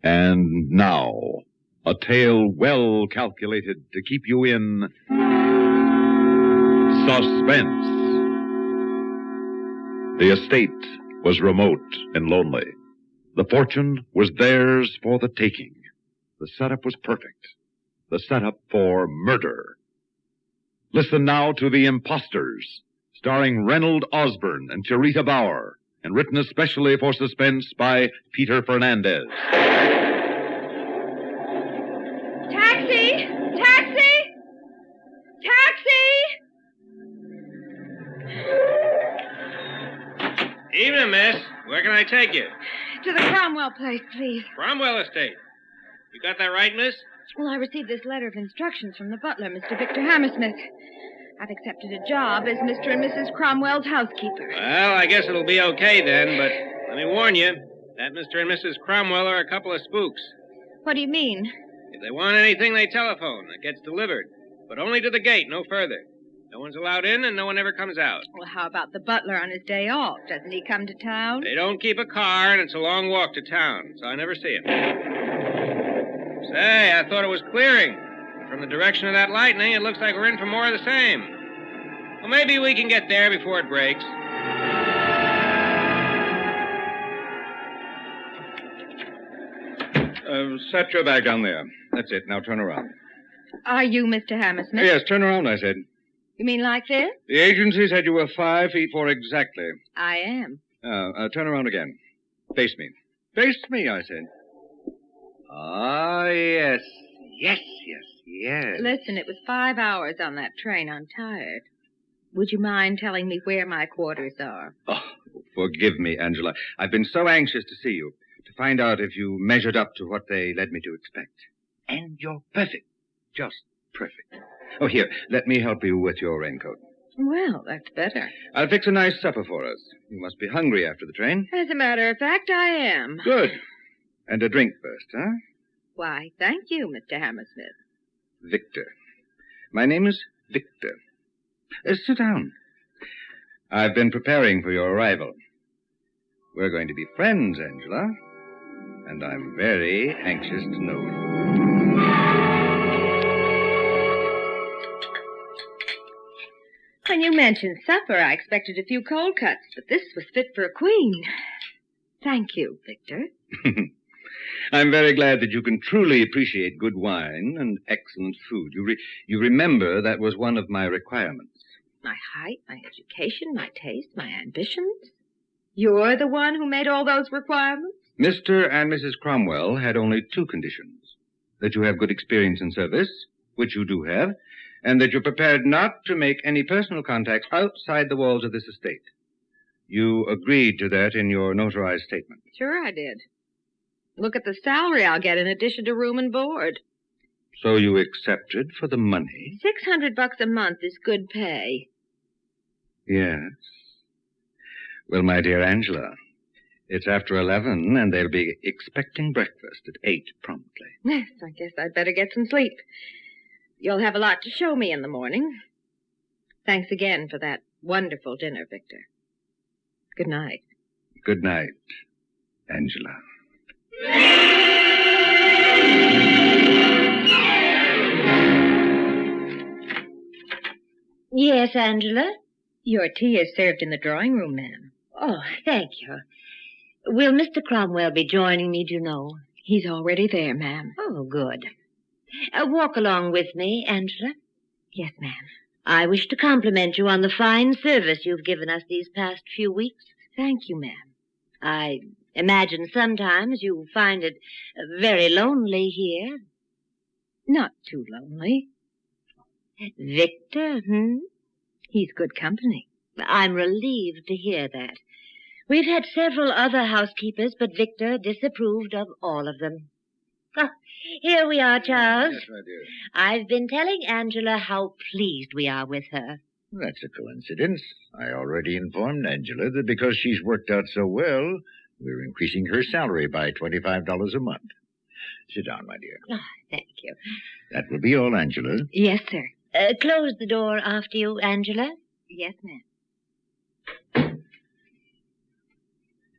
And now, a tale well calculated to keep you in suspense. The estate was remote and lonely. The fortune was theirs for the taking. The setup was perfect. The setup for murder. Listen now to The Imposters, starring Reynold Osborne and Charita Bauer, and written especially for Suspense by Peter Fernandez. Taxi! Taxi! Taxi! Evening, miss. Where can I take you? To the Cromwell place, please. Cromwell Estate. You got that right, miss? Well, I received this letter of instructions from the butler, Mr. Victor Hammersmith. I've accepted a job as Mr. and Mrs. Cromwell's housekeeper. Well, I guess it'll be okay then, but let me warn you, that Mr. and Mrs. Cromwell are a couple of spooks. What do you mean? If they want anything, they telephone. It gets delivered. But only to the gate, no further. No one's allowed in, and no one ever comes out. Well, how about the butler on his day off? Doesn't he come to town? They don't keep a car, and it's a long walk to town, so I never see him. Say, I thought it was clearing. From the direction of that lightning, it looks like we're in for more of the same. Well, maybe we can get there before it breaks. Set your bag down there. That's it. Now turn around. Are you Mr. Hammersmith? Yes, turn around, I said. You mean like this? The agency said you were 5 feet 4 exactly. I am. Turn around again. Face me. Face me, I said. Ah, yes. Yes. Listen, it was 5 hours on that train. I'm tired. Would you mind telling me where my quarters are? Oh, forgive me, Angela. I've been so anxious to see you, to find out if you measured up to what they led me to expect. And you're perfect. Just perfect. Oh, here, let me help you with your raincoat. Well, that's better. I'll fix a nice supper for us. You must be hungry after the train. As a matter of fact, I am. Good. And a drink first, huh? Why, thank you, Mr. Hammersmith. Victor. My name is Victor. Sit down. I've been preparing for your arrival. We're going to be friends, Angela. And I'm very anxious to know you. When you mentioned supper, I expected a few cold cuts, but this was fit for a queen. Thank you, Victor. I'm very glad that you can truly appreciate good wine and excellent food. You remember that was one of my requirements. My height, my education, my taste, my ambitions. You're the one who made all those requirements? Mr. and Mrs. Cromwell had only 2 conditions. That you have good experience in service, which you do have, and that you're prepared not to make any personal contacts outside the walls of this estate. You agreed to that in your notarized statement. Sure I did. Look at the salary I'll get in addition to room and board. So you accepted for the money? $600 a month is good pay. Yes. Well, my dear Angela, it's after 11, and they'll be expecting breakfast at 8 promptly. Yes, I guess I'd better get some sleep. You'll have a lot to show me in the morning. Thanks again for that wonderful dinner, Victor. Good night. Good night, Angela. Yes, Angela? Your tea is served in the drawing room, ma'am. Oh, thank you. Will Mr. Cromwell be joining me, do you know? He's already there, ma'am. Oh, good. Walk along with me, Angela. Yes, ma'am. I wish to compliment you on the fine service you've given us these past few weeks. Thank you, ma'am. I imagine sometimes you find it very lonely here. Not too lonely. Victor, He's good company. I'm relieved to hear that. We've had several other housekeepers, but Victor disapproved of all of them. Oh, here we are, Charles. Yes, my dear. I've been telling Angela how pleased we are with her. That's a coincidence. I already informed Angela that because she's worked out so well, we're increasing her salary by $25 a month. Sit down, my dear. Oh, thank you. That will be all, Angela. Yes, sir. Close the door after you, Angela. Yes, ma'am.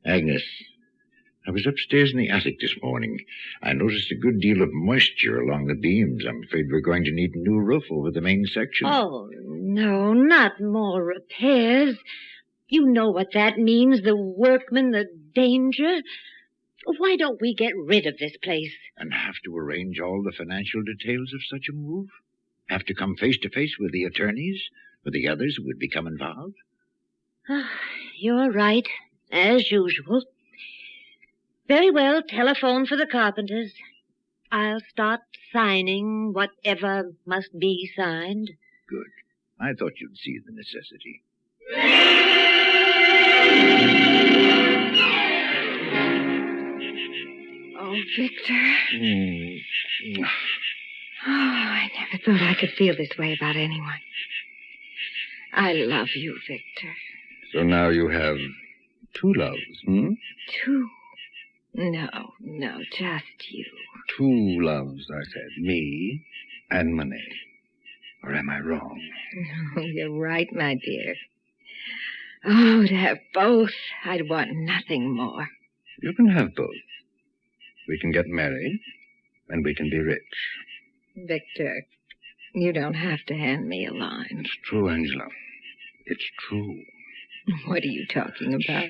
Agnes, I was upstairs in the attic this morning. I noticed a good deal of moisture along the beams. I'm afraid we're going to need a new roof over the main section. Oh, no, not more repairs. You know what that means, the workmen, the danger. Why don't we get rid of this place? And have to arrange all the financial details of such a move? Have to come face to face with the attorneys, with the others who would become involved? You're right, as usual. Very well, telephone for the carpenters. I'll start signing whatever must be signed. Good. I thought you'd see the necessity. Oh, Victor. Oh, I never thought I could feel this way about anyone. I love you, Victor. So now you have two loves, Two? No, just you. Two loves, I said. Me and money. Or am I wrong? Oh, you're right, my dear. Oh, to have both, I'd want nothing more. You can have both. We can get married, and we can be rich. Victor, you don't have to hand me a line. It's true, Angela. It's true. What are you talking about?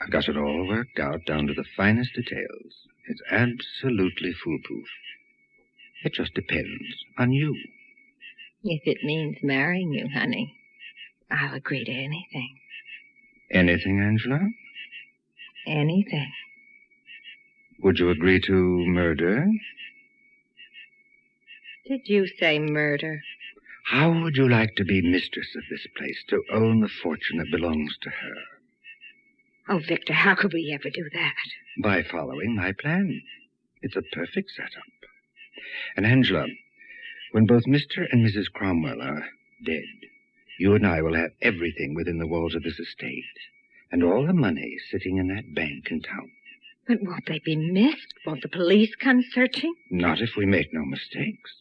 I've got it all worked out down to the finest details. It's absolutely foolproof. It just depends on you. If it means marrying you, honey, I'll agree to anything. Anything, Angela? Anything. Would you agree to murder? Did you say murder? How would you like to be mistress of this place, to own the fortune that belongs to her? Oh, Victor, how could we ever do that? By following my plan. It's a perfect setup. And Angela, when both Mr. and Mrs. Cromwell are dead, you and I will have everything within the walls of this estate, and all the money sitting in that bank in town. But won't they be missed? Won't the police come searching? Not if we make no mistakes.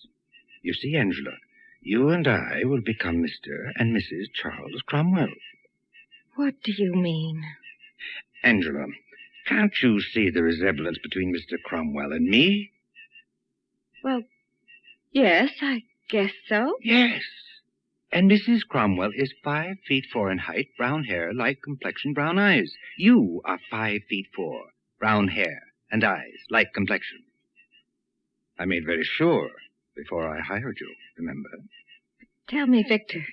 You see, Angela, you and I will become Mr. and Mrs. Charles Cromwell. What do you mean? Angela, can't you see the resemblance between Mr. Cromwell and me? Well, yes, I guess so. Yes. And Mrs. Cromwell is 5 feet 4 in height, brown hair, light complexion, brown eyes. You are 5 feet 4, brown hair and eyes, light complexion. I made very sure before I hired you, remember? Tell me, Victor,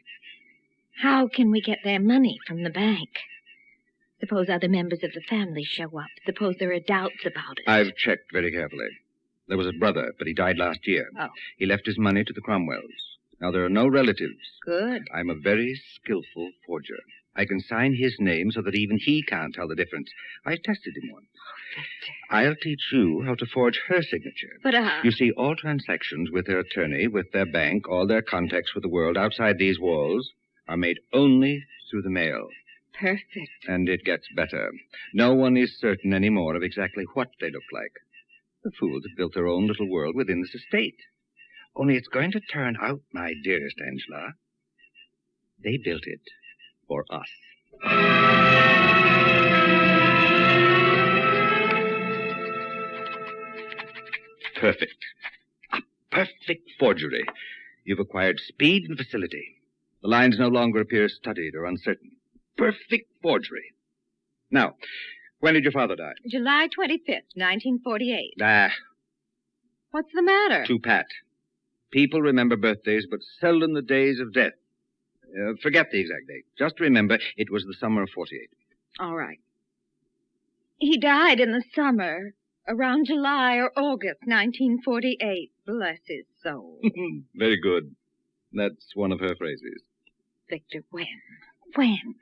how can we get their money from the bank? Suppose other members of the family show up. Suppose there are doubts about it. I've checked very carefully. There was a brother, but he died last year. Oh. He left his money to the Cromwells. Now, there are no relatives. Good. I'm a very skillful forger. I can sign his name so that even he can't tell the difference. I tested him once. Victor. I'll teach you how to forge her signature. But, You see, all transactions with their attorney, with their bank, all their contacts with the world outside these walls are made only through the mail. Perfect. And it gets better. No one is certain anymore of exactly what they look like. The fools have built their own little world within this estate. Only it's going to turn out, my dearest Angela, they built it for us. Perfect. A perfect forgery. You've acquired speed and facility. The lines no longer appear studied or uncertain. Perfect forgery. Now, when did your father die? July 25th, 1948. Ah, What's the matter? too pat. People remember birthdays, but seldom the days of death. Forget the exact date. Just remember it was the summer of 48. All right. He died in the summer, around July or August 1948. Bless his soul. Very good. That's one of her phrases. Victor, when? When?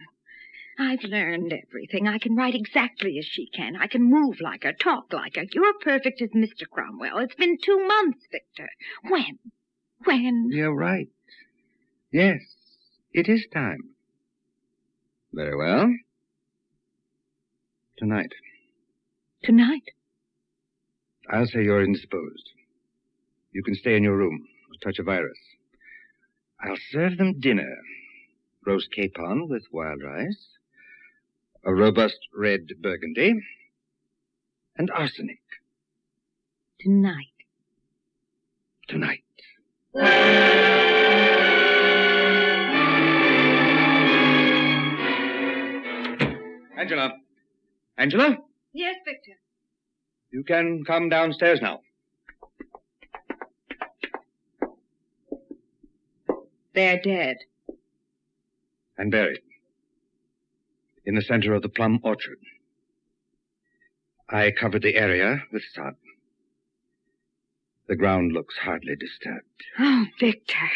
I've learned everything. I can write exactly as she can. I can move like her, talk like her. You're perfect as Mr. Cromwell. It's been 2 months, Victor. When? When? You're right. Yes, it is time. Very well. Tonight. Tonight? I'll say you're indisposed. You can stay in your room or touch a virus. I'll serve them dinner. Roast capon with wild rice. A robust red burgundy. and arsenic. Tonight. Tonight. Angela. Angela? Yes, Victor. You can come downstairs now. They're dead. And buried. In the center of the plum orchard. I covered the area with sod. The ground looks hardly disturbed. Oh, Victor.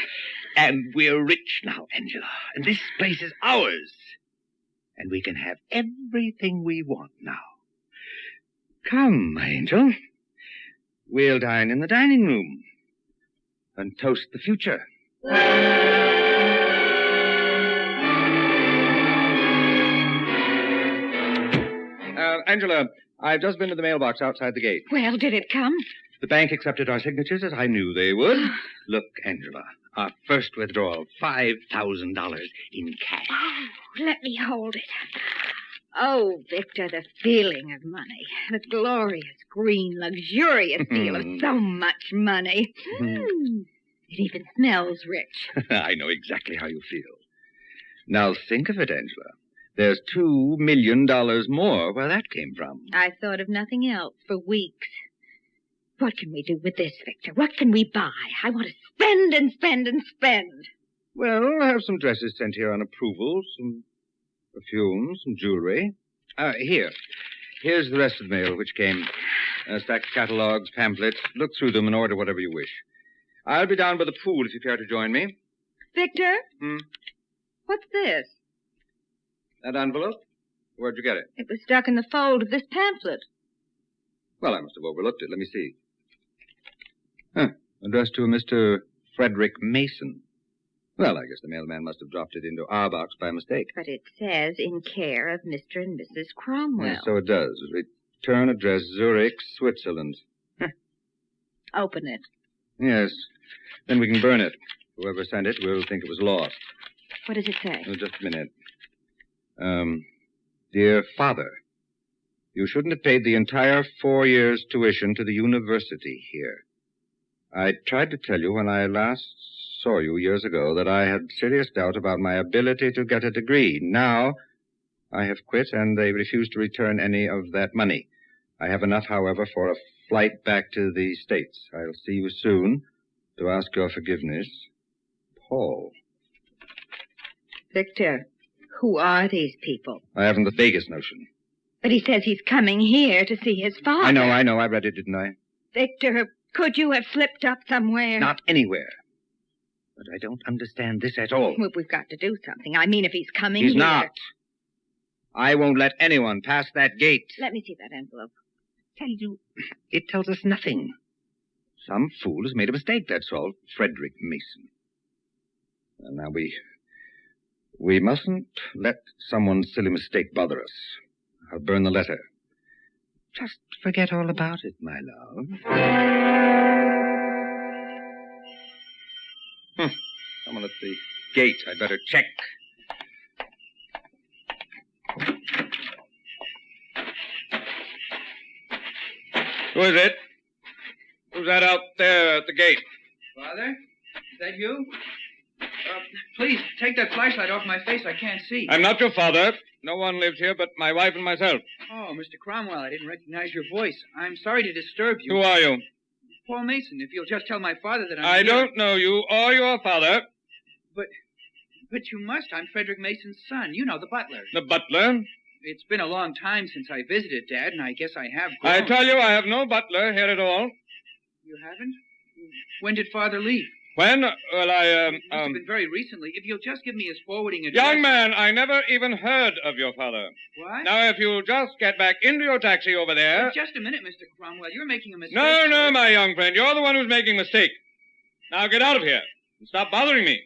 And we're rich now, Angela. And this place is ours. And we can have everything we want now. Come, my angel. We'll dine in the dining room. And toast the future. Angela, I've just been to the mailbox outside the gate. Well, did it come? The bank accepted our signatures as I knew they would. Look, Angela, our first withdrawal, $5,000 in cash. Oh, let me hold it. Oh, Victor, the feeling of money. The glorious, green, luxurious feel of so much money. It even smells rich. I know exactly how you feel. Now think of it, Angela. There's $2 million more where that came from. I've thought of nothing else for weeks. What can we do with this, Victor? What can we buy? I want to spend and spend and spend. Well, I have some dresses sent here on approval, some perfumes, some jewelry. Here's the rest of the mail which came. A stack of catalogs, pamphlets. Look through them and order whatever you wish. I'll be down by the pool if you care to join me. Victor? What's this? That envelope? Where'd you get it? It was stuck in the fold of this pamphlet. Well, I must have overlooked it. Let me see. Addressed to a Mr. Frederick Mason. Well, I guess the mailman must have dropped it into our box by mistake. But it says in care of Mr. and Mrs. Cromwell. Yes, so it does. Return address, Zurich, Switzerland. Open it. Yes. Then we can burn it. Whoever sent it will think it was lost. What does it say? Oh, just a minute. Dear Father, you shouldn't have paid the entire 4 years' tuition to the university here. I tried to tell you when I last saw you years ago that I had serious doubt about my ability to get a degree. Now, I have quit, and they refuse to return any of that money. I have enough, however, for a flight back to the States. I'll see you soon to ask your forgiveness. Paul. Victor, who are these people? I haven't the vaguest notion. But he says he's coming here to see his father. I know. I read it, didn't I? Victor, could you have slipped up somewhere? Not anywhere. But I don't understand this at all. Well, we've got to do something. I mean, if he's coming He's here... not. I won't let anyone pass that gate. Let me see that envelope. Tell you, it tells us nothing. Some fool has made a mistake, that's all. Frederick Mason. Well, now, we mustn't let someone's silly mistake bother us. I'll burn the letter. Just forget all about it, my love. Someone at the gate. I'd better check. Who is it? Who's that out there at the gate? Father? Is that you? Please, take that flashlight off my face. I can't see. I'm not your father. No one lives here but my wife and myself. Oh, Mr. Cromwell, I didn't recognize your voice. I'm sorry to disturb you. Who are you? Paul Mason. If you'll just tell my father that I here. don't know you or your father. But you must. I'm Frederick Mason's son. You know, the butler. The butler? It's been a long time since I visited, Dad, and I guess I have I grown. tell you, I have no butler here at all. You haven't? When did Father leave? When? Well, It must have been very recently. If you'll just give me his forwarding address... Young man, I never even heard of your father. What? Now, if you'll just get back into your taxi over there... But just a minute, Mr. Cromwell. You're making a mistake. No, my young friend. You're the one who's making a mistake. Now, get out of here and stop bothering me.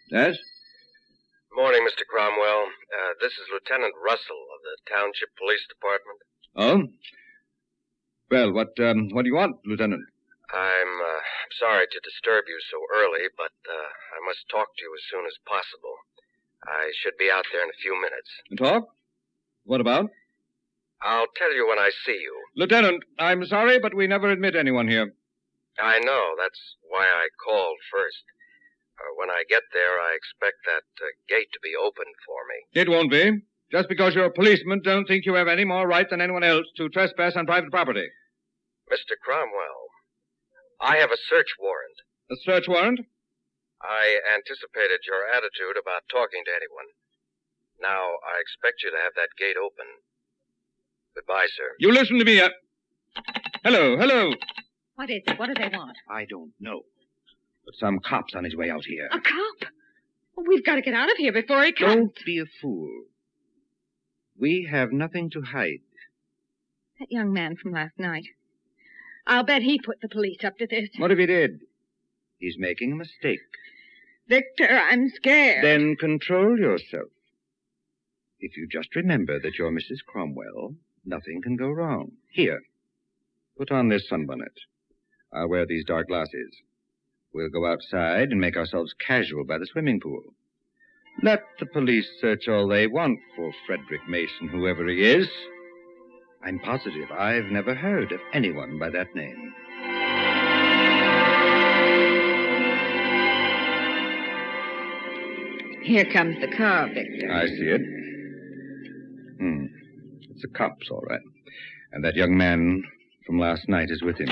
Yes? Morning, Mr. Cromwell. This is Lieutenant Russell of the Township Police Department. Oh? Well, what do you want, Lieutenant? I'm sorry to disturb you so early, but I must talk to you as soon as possible. I should be out there in a few minutes. Talk? What about? I'll tell you when I see you. Lieutenant, I'm sorry, but we never admit anyone here. I know. That's why I called first. When I get there, I expect that gate to be opened for me. It won't be. Just because you're a policeman, don't think you have any more right than anyone else to trespass on private property. Mr. Cromwell, I have a search warrant. A search warrant? I anticipated your attitude about talking to anyone. Now, I expect you to have that gate open. Goodbye, sir. You listen to me. Hello. What is it? What do they want? I don't know. But some cop's on his way out here. A cop? Well, we've got to get out of here before he comes. Don't be a fool. We have nothing to hide. That young man from last night. I'll bet he put the police up to this. What if he did? He's making a mistake. Victor, I'm scared. Then control yourself. If you just remember that you're Mrs. Cromwell, nothing can go wrong. Here, put on this sunbonnet. I'll wear these dark glasses. We'll go outside and make ourselves casual by the swimming pool. Let the police search all they want for Frederick Mason, whoever he is. I'm positive I've never heard of anyone by that name. Here comes the car, Victor. I see it. It's the cops, all right. And that young man from last night is with him.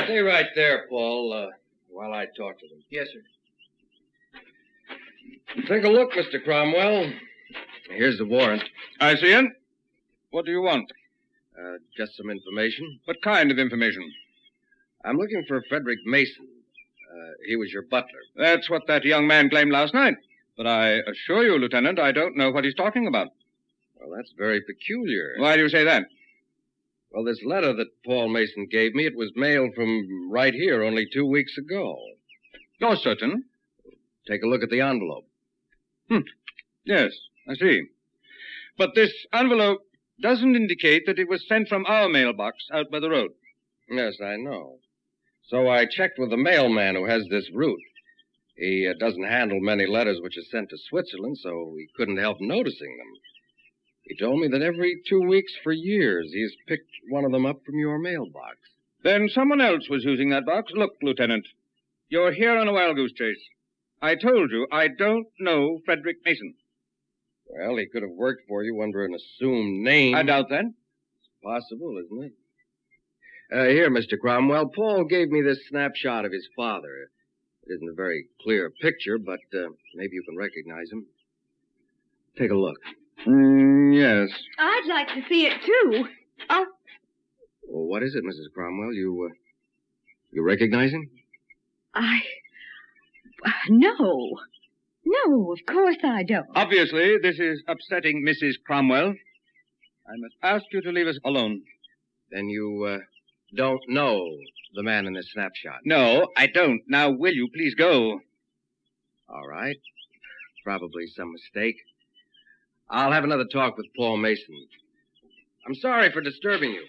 Stay right there, Paul, while I talk to them. Yes, sir. Take a look, Mr. Cromwell. Here's the warrant. I see it. What do you want? Just some information. What kind of information? I'm looking for Frederick Mason. He was your butler. That's what that young man claimed last night. But I assure you, Lieutenant, I don't know what he's talking about. Well, that's very peculiar. Why do you say that? Well, this letter that Paul Mason gave me, it was mailed from right here only 2 weeks ago. You're certain? Take a look at the envelope. Yes, I see. But this envelope doesn't indicate that it was sent from our mailbox out by the road. Yes, I know. So I checked with the mailman who has this route. He doesn't handle many letters which are sent to Switzerland, so he couldn't help noticing them. He told me that every 2 weeks for years he's picked one of them up from your mailbox. Then someone else was using that box. Look, Lieutenant, you're here on a wild goose chase. I told you I don't know Frederick Mason. Well, he could have worked for you under an assumed name. I doubt that. It's possible, isn't it? Here, Mr. Cromwell, Paul gave me this snapshot of his father. It isn't a very clear picture, but maybe you can recognize him. Take a look. Yes. I'd like to see it, too. Oh. Well, what is it, Mrs. Cromwell? You recognize him? No. No, of course I don't. Obviously, this is upsetting Mrs. Cromwell. I must ask you to leave us alone. Then you don't know the man in this snapshot? No, I don't. Now, will you please go? All right. Probably some mistake. I'll have another talk with Paul Mason. I'm sorry for disturbing you.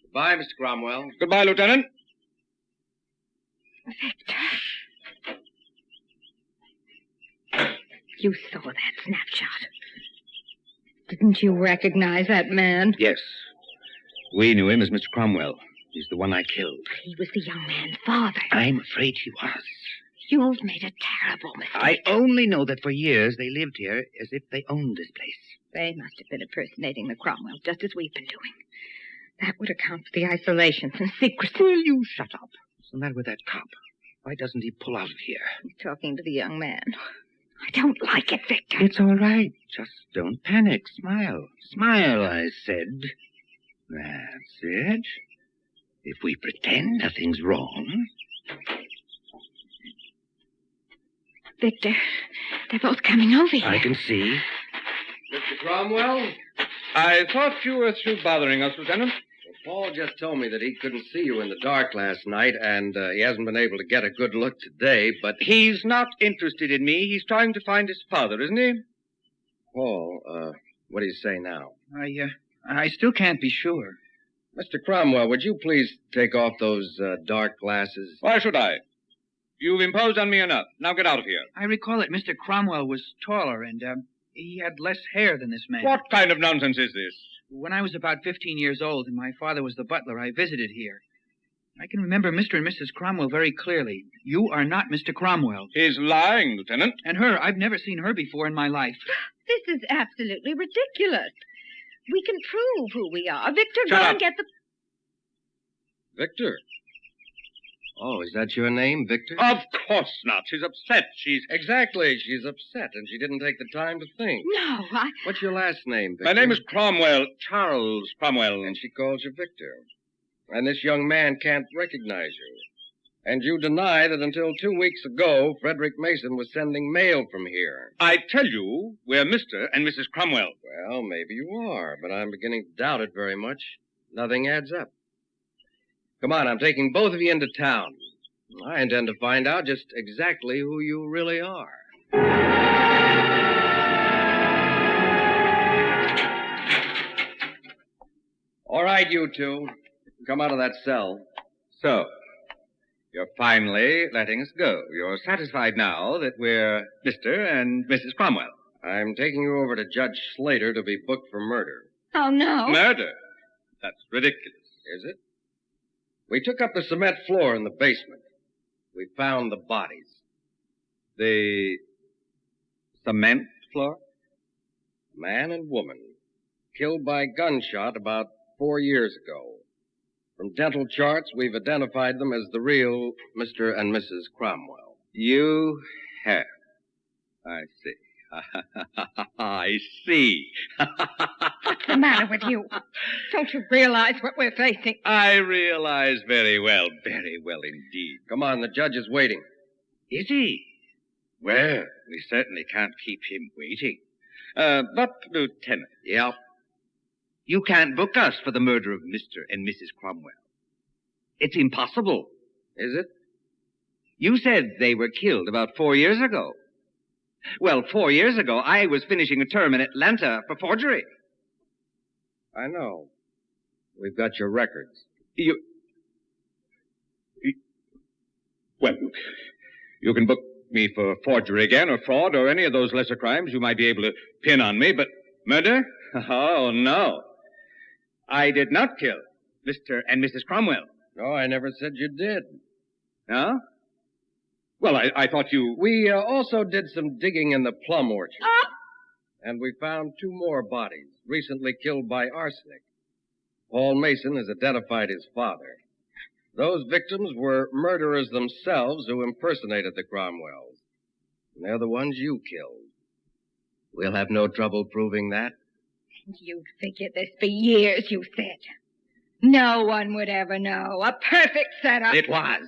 Goodbye, Mr. Cromwell. Goodbye, Lieutenant. Victor. You saw that snapshot. Didn't you recognize that man? Yes. We knew him as Mr. Cromwell. He's the one I killed. He was the young man's father. I'm afraid he was. You've made a terrible mistake. I only know that for years they lived here as if they owned this place. They must have been impersonating the Cromwell, just as we've been doing. That would account for the isolations and secrecy. Will you shut up? What's the matter with that cop? Why doesn't he pull out of here? He's talking to the young man. I don't like it, Victor. It's all right. Just don't panic. Smile. Smile, I said. That's it. If we pretend nothing's wrong. Victor, they're both coming over here. I can see. Mr. Cromwell? I thought you were through bothering us, Lieutenant. Paul just told me that he couldn't see you in the dark last night, and he hasn't been able to get a good look today, but... He's not interested in me. He's trying to find his father, isn't he? Paul, what do you say now? I still can't be sure. Mr. Cromwell, would you please take off those dark glasses? Why should I? You've imposed on me enough. Now get out of here. I recall that Mr. Cromwell was taller and he had less hair than this man. What kind of nonsense is this? When I was about 15 years old and my father was the butler, I visited here. I can remember Mr. and Mrs. Cromwell very clearly. You are not Mr. Cromwell. He's lying, Lieutenant. And her, I've never seen her before in my life. This is absolutely ridiculous. We can prove who we are. Victor, Shut go up. and get the... Victor. Oh, is that your name, Victor? Of course not. She's upset. Exactly. She's upset, and she didn't take the time to think. No, What's your last name, Victor? My name is Cromwell. Charles Cromwell. And she calls you Victor. And this young man can't recognize you. And you deny that until 2 weeks ago, Frederick Mason was sending mail from here. I tell you, we're Mr. and Mrs. Cromwell. Well, maybe you are, but I'm beginning to doubt it very much. Nothing adds up. Come on, I'm taking both of you into town. I intend to find out just exactly who you really are. All right, you two. Come out of that cell. So, you're finally letting us go. You're satisfied now that we're Mr. and Mrs. Cromwell. I'm taking you over to Judge Slater to be booked for murder. Oh, no. Murder? That's ridiculous. Is it? We took up the cement floor in the basement. We found the bodies. The cement floor? Man and woman. Killed by gunshot about 4 years ago. From dental charts, we've identified them as the real Mr. and Mrs. Cromwell. You have. I see. I see. What's the matter with you? Don't you realize what we're facing? I realize very well indeed. Come on, the judge is waiting. Is he? Well, we certainly can't keep him waiting. But, Lieutenant. Yep. You can't book us for the murder of Mr. and Mrs. Cromwell. It's impossible. Is it? You said they were killed about 4 years ago. Well, 4 years ago, I was finishing a term in Atlanta for forgery. I know. We've got your records. Well, you can book me for forgery again, or fraud, or any of those lesser crimes you might be able to pin on me, but murder? Oh, no. I did not kill Mr. and Mrs. Cromwell. No, I never said you did. No? Well, I thought you... We also did some digging in the plum orchard. Oh! And we found 2 more bodies, recently killed by arsenic. Paul Mason has identified his father. Those victims were murderers themselves who impersonated the Cromwells. And they're the ones you killed. We'll have no trouble proving that. You'd figured this for years, you said. No one would ever know. A perfect setup. It was.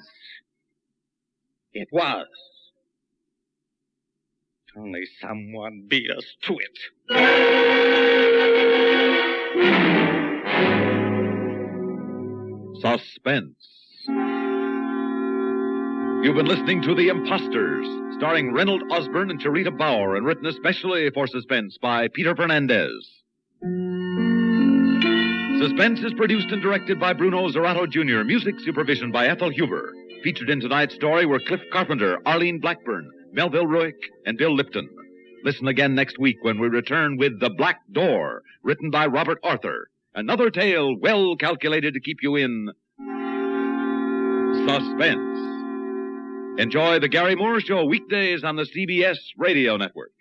It was. Only someone beat us to it. Suspense. You've been listening to The Imposters, starring Reynold Osborne and Charita Bauer, and written especially for Suspense by Peter Fernandez. Suspense is produced and directed by Bruno Zerato Jr., music supervision by Ethel Huber. Featured in tonight's story were Cliff Carpenter, Arlene Blackburn, Melville Ruick, and Bill Lipton. Listen again next week when we return with The Black Door, written by Robert Arthur. Another tale well calculated to keep you in suspense. Enjoy the Gary Moore Show weekdays on the CBS Radio Network.